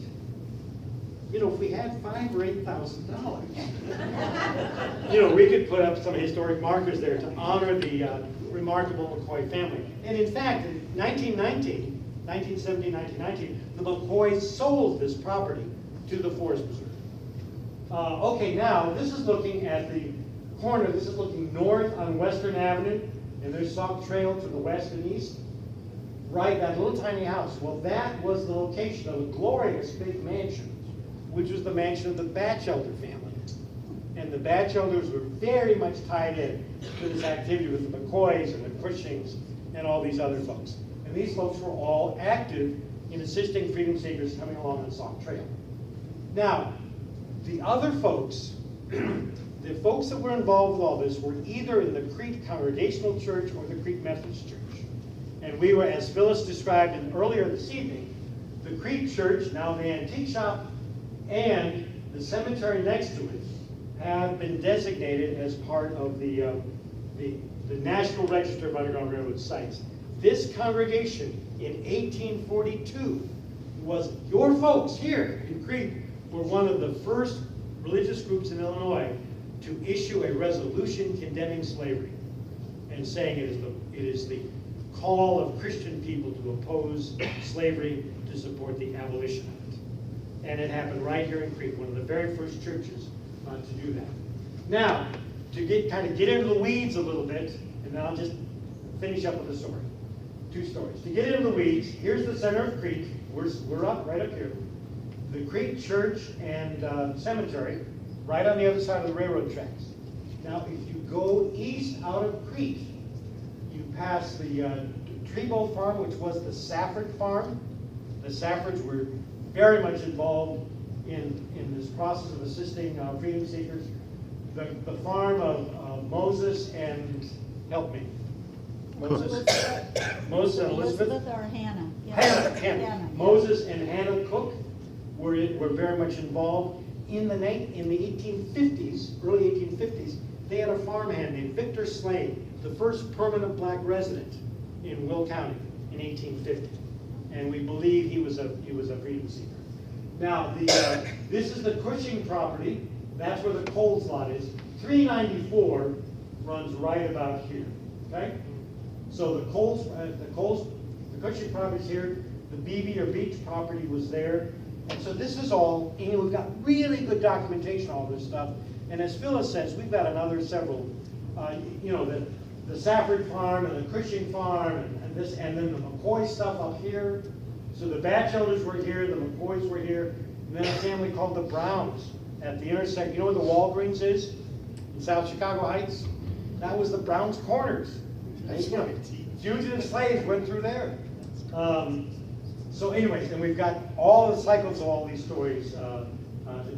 you know, if we had $5,000 or $8,000, you know, we could put up some historic markers there to honor the remarkable McCoy family. And in fact, in 1919, the McCoys sold this property to the Forest Preserve. Okay, now this is looking at the corner. This is looking north on Western Avenue, and there's Sauk Trail to the west and east. Right, that little tiny house. Well, that was the location of a glorious big mansion, which was the mansion of the Batchelder family. And the Batchelders were very much tied in to this activity with the McCoys and the Cushings and all these other folks. And these folks were all active in assisting freedom seekers coming along the Sauk Trail. Now, the other folks, the folks that were involved with all this were either in the Crete Congregational Church or the Crete Methodist Church. And we were, as Phyllis described earlier this evening, the Crete Church, now the antique shop, and the cemetery next to it have been designated as part of the National Register of Underground Railroad Sites. This congregation in 1842 was, your folks here in Crete were one of the first religious groups in Illinois to issue a resolution condemning slavery and saying it is the call of Christian people to oppose slavery, to support the abolition of it. And it happened right here in Crete, one of the very first churches to do that. Now, to kind of get into the weeds a little bit, and then I'll just finish up with a story. Two stories. To get into the weeds, here's the center of Crete. We're up, right up here. The Crete Church and Cemetery, right on the other side of the railroad tracks. Now, if you go east out of Crete, you pass the Trebo Farm, which was the Safford Farm. The Saffords were very much involved in this process of assisting freedom seekers. The farm of Moses and, help me, Moses and Elizabeth? Elizabeth or Hannah? Yeah. Hannah. Moses and Hannah Cook were very much involved. In the 1850s, early 1850s, they had a farmhand named Victor Slade, the first permanent black resident in Will County in 1850. And we believe he was a freedom seeker. Now, this is the Cushing property. That's where the Coles lot is. 394 runs right about here. Okay? So the Cushing property is here. The Beebe or Beach property was there. And so this is all, and we've got really good documentation on all this stuff. And as Phyllis says, we've got another several, you know, the Safford Farm and the Cushing Farm and this, and then the McCoy stuff up here. So the Batchelders were here, the McCoys were here, and then a family called the Browns at the intersection. You know where the Walgreens is in South Chicago Heights? That was the Browns Corners. You know, fugitive slaves went through there. So anyways, and we've got all the cycles of all these stories to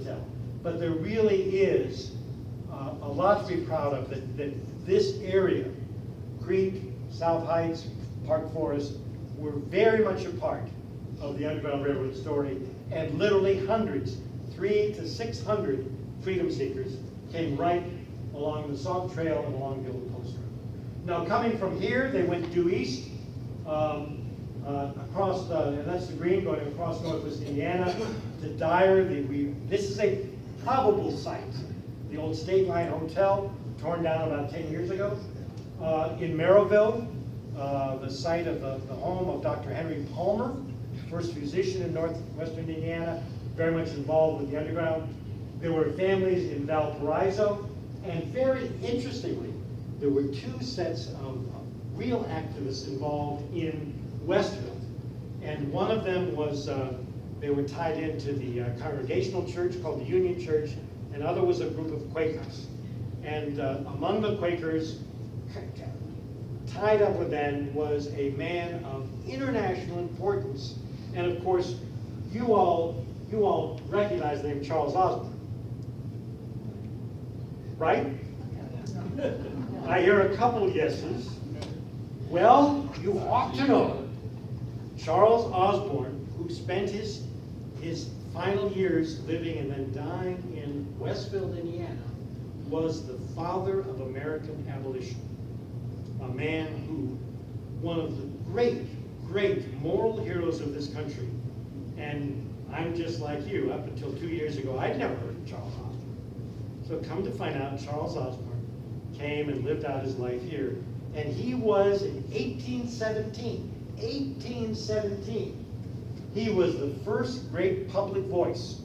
tell. But there really is a lot to be proud of, that this area, Crete, South Heights, Park Forest, were very much a part of the Underground Railroad story, and literally hundreds, 300 to 600 freedom seekers came right along the Sauk Trail and along the old post road. Now coming from here, they went due east, across, and that's the green going across northwest Indiana to Dyer. This is a probable site. The old State Line Hotel, torn down about 10 years ago. In Merrillville, the site of the home of Dr. Henry Palmer, first physician in northwestern Indiana, very much involved with the underground. There were families in Valparaiso, and very interestingly, there were two sets of real activists involved in Westville. And one of them was, they were tied into the Congregational Church called the Union Church, and other was a group of Quakers. And among the Quakers, tied up with them was a man of international importance. And of course, you all recognize the name Charles Osborne, right? I hear a couple yeses. Well, you ought to know, Charles Osborne, who spent his final years living and then dying in Westfield, Indiana, was the father of American abolition. A man who, one of the great, great moral heroes of this country. And I'm just like you, up until 2 years ago, I'd never heard of Charles Osborne. So come to find out, Charles Osborne came and lived out his life here. And he was in 1817, he was the first great public voice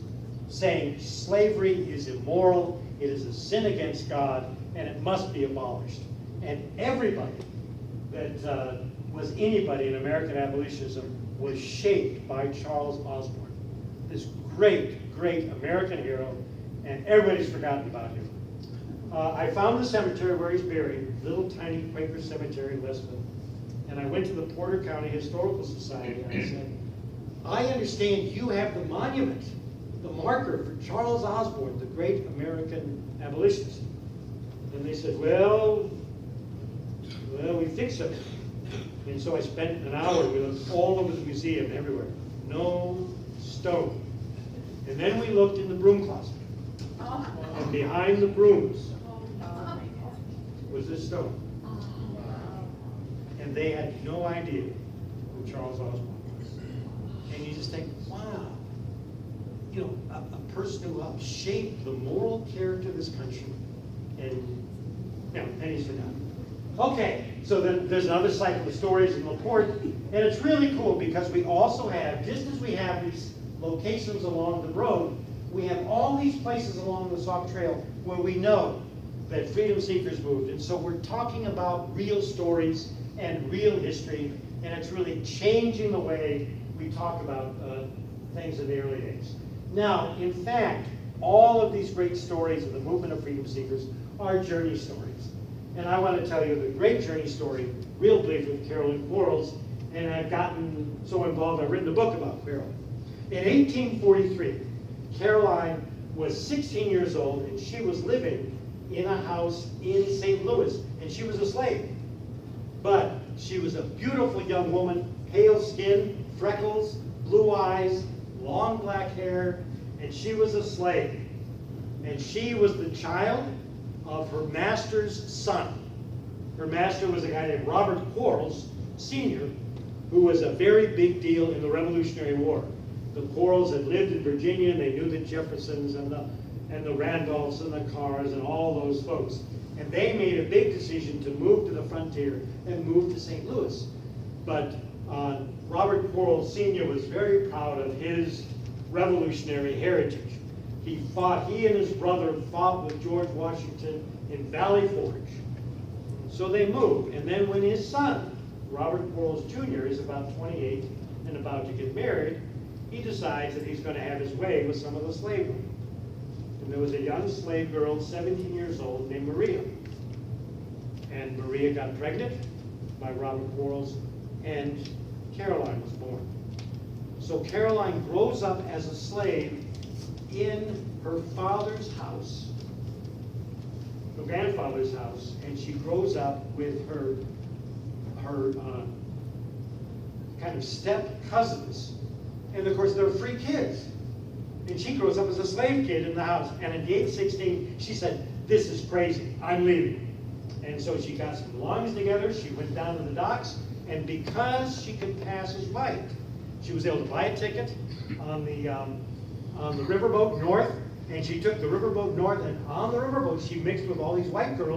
saying slavery is immoral, it is a sin against God, and it must be abolished. And everybody that was anybody in American abolitionism was shaped by Charles Osborne, this great, great American hero, and everybody's forgotten about him. I found the cemetery where he's buried, little tiny Quaker cemetery in Westville, and I went to the Porter County Historical Society and I said, I understand you have the monument, the marker for Charles Osborne, the great American abolitionist. And they said, well, we fixed it. And so I spent an hour, we looked all over the museum, everywhere. No stone. And then we looked in the broom closet. And behind the brooms was this stone. And they had no idea who Charles Osborne was. And you just think, wow, you know, a person who helped shape the moral character of this country. And, you know, and he's forgotten. Okay, so then there's another cycle of stories in LaPorte, and it's really cool because we also have, just as we have these locations along the road, we have all these places along the Sauk Trail where we know that freedom seekers moved. And so we're talking about real stories and real history, and it's really changing the way we talk about things in the early days. Now, in fact, all of these great stories of the movement of freedom seekers are journey stories. And I want to tell you the great journey story, real brief, with Carolyn Quarles, and I've gotten so involved I've written a book about Carolyn. In 1843, Caroline was 16 years old, and she was living in a house in St. Louis, and she was a slave. But she was a beautiful young woman, pale skin, freckles, blue eyes, long black hair, and she was a slave. And she was the child of her master's son. Her master was a guy named Robert Quarles, Sr., who was a very big deal in the Revolutionary War. The Quarles had lived in Virginia, and they knew the Jeffersons and the Randolphs and the Carrs and all those folks. And they made a big decision to move to the frontier and move to St. Louis. But Robert Quarles Sr. was very proud of his revolutionary heritage. He and his brother fought with George Washington in Valley Forge. So they moved. And then when his son, Robert Quarles Jr., is about 28 and about to get married, he decides that he's going to have his way with some of the slave women. And there was a young slave girl, 17 years old, named Maria. And Maria got pregnant by Robert Quarles, and Caroline was born. So Caroline grows up as a slave in her father's house, her grandfather's house, and she grows up with her kind of step cousins. And of course, they're free kids. And she grows up as a slave kid in the house. And at the age of 16, she said, this is crazy, I'm leaving. And so she got some belongings together, she went down to the docks, and because she could pass as white, she was able to buy a ticket on the riverboat north, and she took the riverboat north, and on the riverboat she mixed with all these white girls.